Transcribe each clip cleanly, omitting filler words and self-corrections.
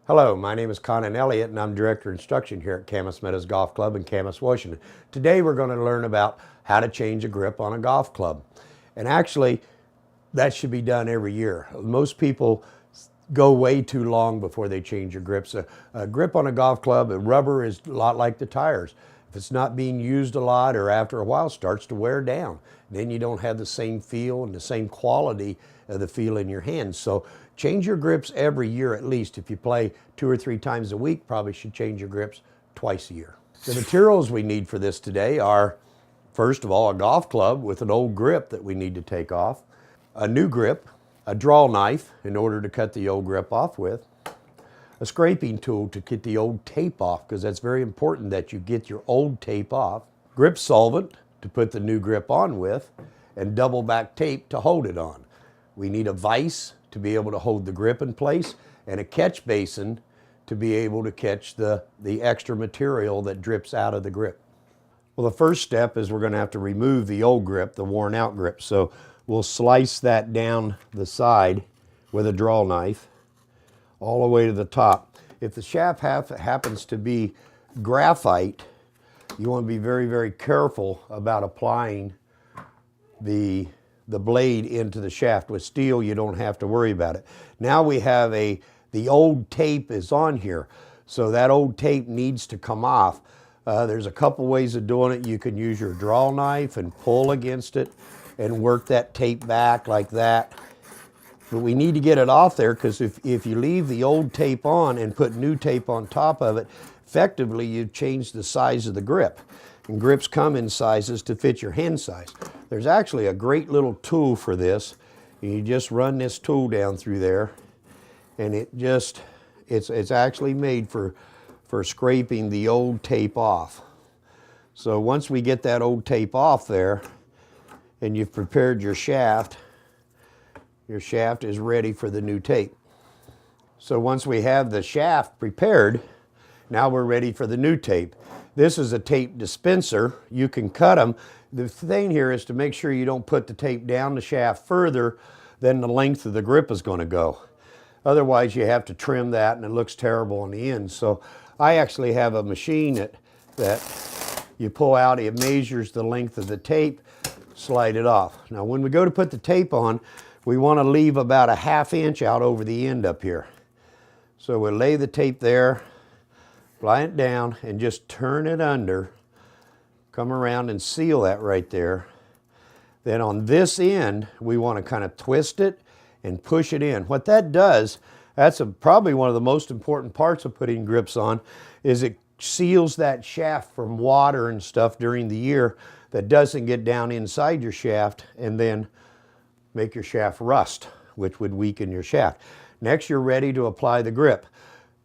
Hello, my name is Conan Elliott and I'm Director of Instruction here at Camas Meadows Golf Club in Camas, Washington. Today we're going to learn about how to change a grip on a golf club. And actually, that should be done every year. Most people go way too long before they change your grips. A grip on a golf club, a rubber is a lot like the tires. If it's not being used a lot or after a while starts to wear down, then you don't have the same feel and the same quality of the feel in your hands. So change your grips every year at least. If you play 2 or 3 times a week, probably should change your grips twice a year. The materials we need for this today are, first of all, a golf club with an old grip that we need to take off, a new grip, a draw knife in order to cut the old grip off with, a scraping tool to get the old tape off, because that's very important that you get your old tape off, grip solvent to put the new grip on with, and double back tape to hold it on. We need a vise to be able to hold the grip in place, and a catch basin to be able to catch the extra material that drips out of the grip. Well, the first step is we're going to have to remove the old grip, the worn out grip. So we'll slice that down the side with a draw knife all the way to the top. If the shaft happens to be graphite, you want to be very, very careful about applying the blade into the shaft. With steel, you don't have to worry about it. Now we have the old tape is on here, so that old tape needs to come off. There's a couple ways of doing it. You can use your draw knife and pull against it and work that tape back like that. But we need to get it off there, because if you leave the old tape on and put new tape on top of it, effectively you change the size of the grip. And grips come in sizes to fit your hand size. There's actually a great little tool for this. You just run this tool down through there, and it's actually made for scraping the old tape off. So once we get that old tape off there, and you've prepared your shaft is ready for the new tape. So once we have the shaft prepared, now we're ready for the new tape. This is a tape dispenser. You can cut them. The thing here is to make sure you don't put the tape down the shaft further than the length of the grip is going to go. Otherwise, you have to trim that and it looks terrible in the end. So I actually have a machine that you pull out. It measures the length of the tape, slide it off. Now when we go to put the tape on, we want to leave about a ½ inch out over the end up here. So we'll lay the tape there, lie it down, and just turn it under. Come around and seal that right there. Then on this end, we want to kind of twist it and push it in. What that does, that's probably one of the most important parts of putting grips on, is it seals that shaft from water and stuff during the year that doesn't get down inside your shaft and then make your shaft rust, which would weaken your shaft. Next, you're ready to apply the grip.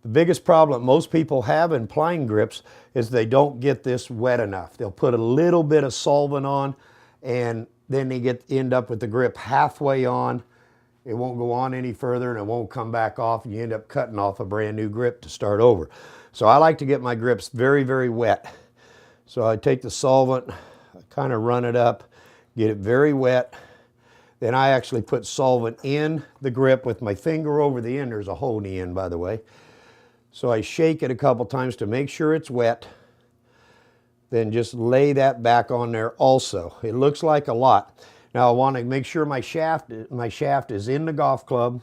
The biggest problem most people have in applying grips is they don't get this wet enough. They'll put a little bit of solvent on, and then they end up with the grip halfway on. It won't go on any further, and it won't come back off, and you end up cutting off a brand new grip to start over. So I like to get my grips very, very wet. So I take the solvent, I kind of run it up, get it very wet. Then I actually put solvent in the grip with my finger over the end. There's a hole in the end, by the way. So I shake it a couple times to make sure it's wet. Then just lay that back on there also. It looks like a lot. Now I want to make sure my shaft is in the golf club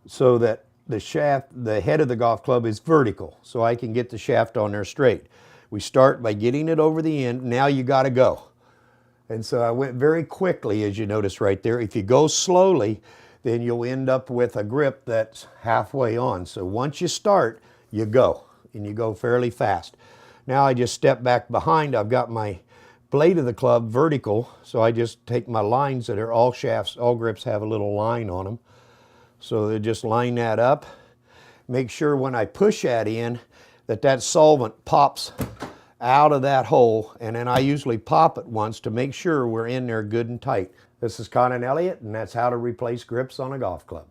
so that the head of the golf club is vertical, so I can get the shaft on there straight. We start by getting it over the end. Now you got to go. And so I went very quickly, as you notice right there. If you go slowly, then you'll end up with a grip that's halfway on. So once you start, you go, and you go fairly fast. Now I just step back behind. I've got my blade of the club vertical, so I just take my lines that are all shafts, all grips have a little line on them. So they just line that up. Make sure when I push that in, that solvent pops out of that hole, and then I usually pop it once to make sure we're in there good and tight. This is Conan Elliott, and that's how to replace grips on a golf club.